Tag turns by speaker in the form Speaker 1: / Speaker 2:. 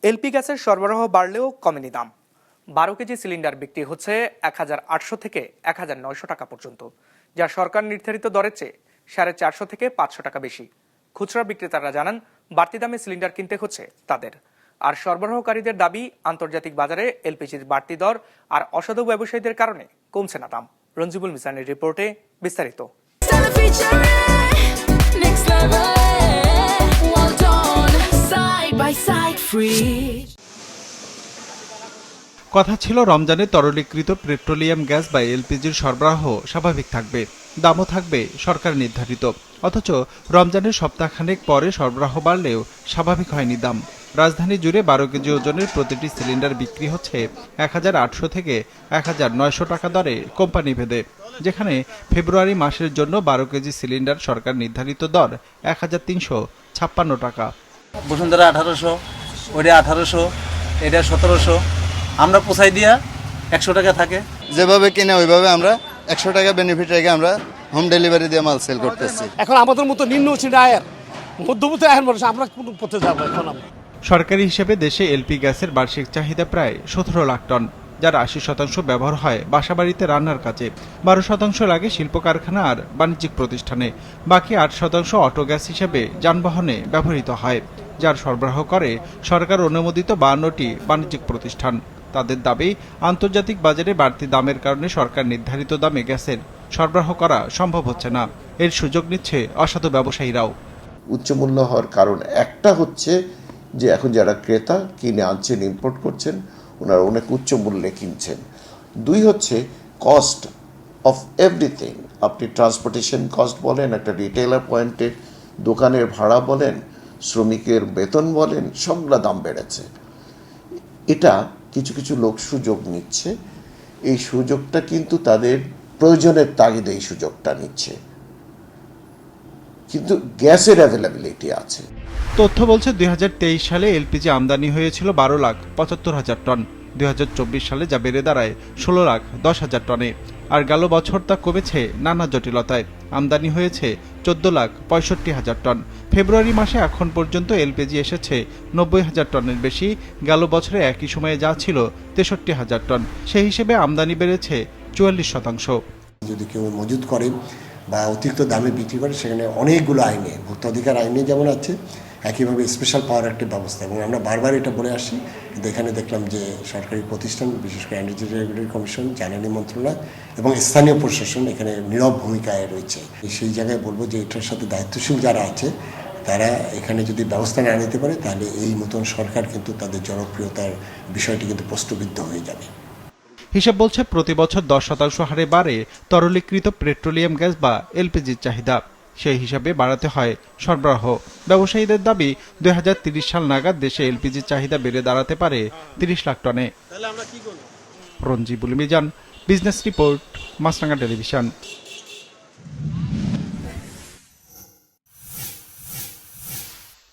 Speaker 1: LP গ্যাসের সরবরাহ বাড়লেও কমেনি দাম। 12 কেজি সিলিন্ডার বিক্রি হচ্ছে 1800 থেকে 1900 টাকা পর্যন্ত, যা সরকার নির্ধারিত দরের চেয়ে 450 থেকে 500 টাকা বেশি। খুচরা বিক্রেতারা জানান বাড়তি দামে সিলিন্ডার কিনতে হচ্ছে তাদের। আর সরবরাহকারীদের দাবি, আন্তর্জাতিক বাজারে এলপিজির বাড়তি দর আর অসাধু ব্যবসায়ীদের কারণে কমছে না দাম। রঞ্জিবুল মিসানের রিপোর্টে বিস্তারিত।
Speaker 2: কথা ছিল রমজানে তরলীকৃত পেট্রোলিয়াম গ্যাস বা এলপিজির সরবরাহ স্বাভাবিক থাকবে, দামও থাকবে সরকার নির্ধারিত। অথচ রমজানের সপ্তাহখানেক পরে সরবরাহ বাড়লেও স্বাভাবিক হয়নি দাম। রাজধানী জুড়ে 12 কেজি ওজনের প্রতিটি সিলিন্ডার বিক্রি হচ্ছে 1800 থেকে 1900 টাকা দরে কোম্পানি ভেদে, যেখানে ফেব্রুয়ারি মাসের জন্য 12 কেজি সিলিন্ডার সরকার নির্ধারিত দর 1356 টাকা।
Speaker 3: বসুন্ধরা 1800, ওইটা 1800, এটা 1700। আমরা পোষাই দিয়া 100 টাকা থাকে।
Speaker 4: যেভাবে কিনে ওইভাবে আমরা 100 টাকা বেনিফিট রেখে আমরা হোম ডেলিভারি দিয়ে মাল সেল করতেছি।
Speaker 5: এখন আমাদের মতো নিম্ন শ্রেণীর আয়ের মধ্যবিত্ত আয়ের মানুষ আমরা কোন পথে যাবো এখন?
Speaker 2: সরকারি হিসেবে দেশে এলপি গ্যাসের বার্ষিক চাহিদা প্রায় 17 লাখ টন, যার 80% ব্যবহার হয় বাসাবাড়িতে রান্নার কাজে, 12% লাগে শিল্প কারখানা আর বাণিজ্যিক প্রতিষ্ঠানে, বাকি 8% অটো গ্যাস হিসেবে যানবাহনে ব্যবহৃত হয়, যার সরবরাহ করে সরকার অনুমোদিত 52টি বাণিজ্যিক প্রতিষ্ঠান। তাদের দাবি, আন্তর্জাতিক বাজারে বাড়তি দামের কারণে সরকার নির্ধারিত দামে গ্যাসের সরবরাহ করা সম্ভব হচ্ছে না। এর সুযোগ নিচ্ছে অসাধু ব্যবসায়ীরাও।
Speaker 6: উচ্চ মূল্য হওয়ার কারণ একটা হচ্ছে যে এখন যারা ক্রেতা কিনে আনছেন, ইম্পোর্ট করছেন, ওনারা অনেক উচ্চ মূল্যে কিনছেন। দুই হচ্ছে কস্ট অফ এভরিথিং। আপনি ট্রান্সপোর্টেশন কস্ট বলেন, একটা রিটেলার পয়েন্টের দোকানের ভাড়া বলেন, শ্রমিকের বেতন বলেন, সবগুলা দাম বেড়েছে। এটা কিছু কিছু লোক সুযোগ নিচ্ছে। এই সুযোগটা কিন্তু তাদের প্রয়োজনের তাগিদে এই সুযোগটা নিচ্ছে, কিন্তু গ্যাসের অ্যাভেলেবিলিটি আছে।
Speaker 2: তথ্য বলছে 2023 সালে এলপিজি আমদানি হয়েছিল 12,75,000 টন। 2024 সালে যা বেড়ে দাঁড়ায় 16,10,000 টনে। আর গেল বছর তা কমেছে নানা জটিলতায়। আমদানি হয়েছে 14,65,000 টন। ফেব্রুয়ারি মাসে এখন পর্যন্ত এলপিজি এসেছে 90,000 টনের বেশি। গেল বছরে একই সময়ে যা ছিল 63,000 টন। সেই হিসেবে আমদানি বেড়েছে 44%।
Speaker 7: যদি কেউ মজুত করে বা অতিরিক্ত দামে বিক্রি করে, সেখানে অনেকগুলো আইনে, ভোক্তা অধিকার আইনে যেমন আছে, একইভাবে স্পেশাল পাওয়ার অ্যাক্টের ব্যবস্থা। এবং আমরা বারবার এটা বলে আসি, কিন্তু এখানে দেখলাম যে সরকারি প্রতিষ্ঠান, বিশেষ করে এনার্জি রেগুলেটরি কমিশন, জ্বালানি মন্ত্রণালয় এবং স্থানীয় প্রশাসন এখানে নীরব ভূমিকায় রয়েছে। সেই জায়গায় বলবো যে এটার সাথে দায়িত্বশীল যারা আছে তারা এখানে যদি ব্যবস্থা না নিতে পারে, তাহলে এই নতুন সরকার কিন্তু তাদের জনপ্রিয়তার বিষয়টি কিন্তু প্রশ্নবিদ্ধ হয়ে যাবে।
Speaker 2: হিসাব বলছে প্রতি বছর 10% হারে বাড়ে তরলীকৃত পেট্রোলিয়াম গ্যাস বা এলপিজির চাহিদা। সেই হিসাবে বাড়াতে হয় সরবরাহ। ব্যবসায়ীদের দাবি, 2030 সাল নাগাদ দেশে এলপিজির চাহিদা বেড়ে দাঁড়াতে পারে 30 লাখ টনে। রঞ্জিবুল মিজান, বিজনেস রিপোর্ট, মাছরাঙা টেলিভিশন।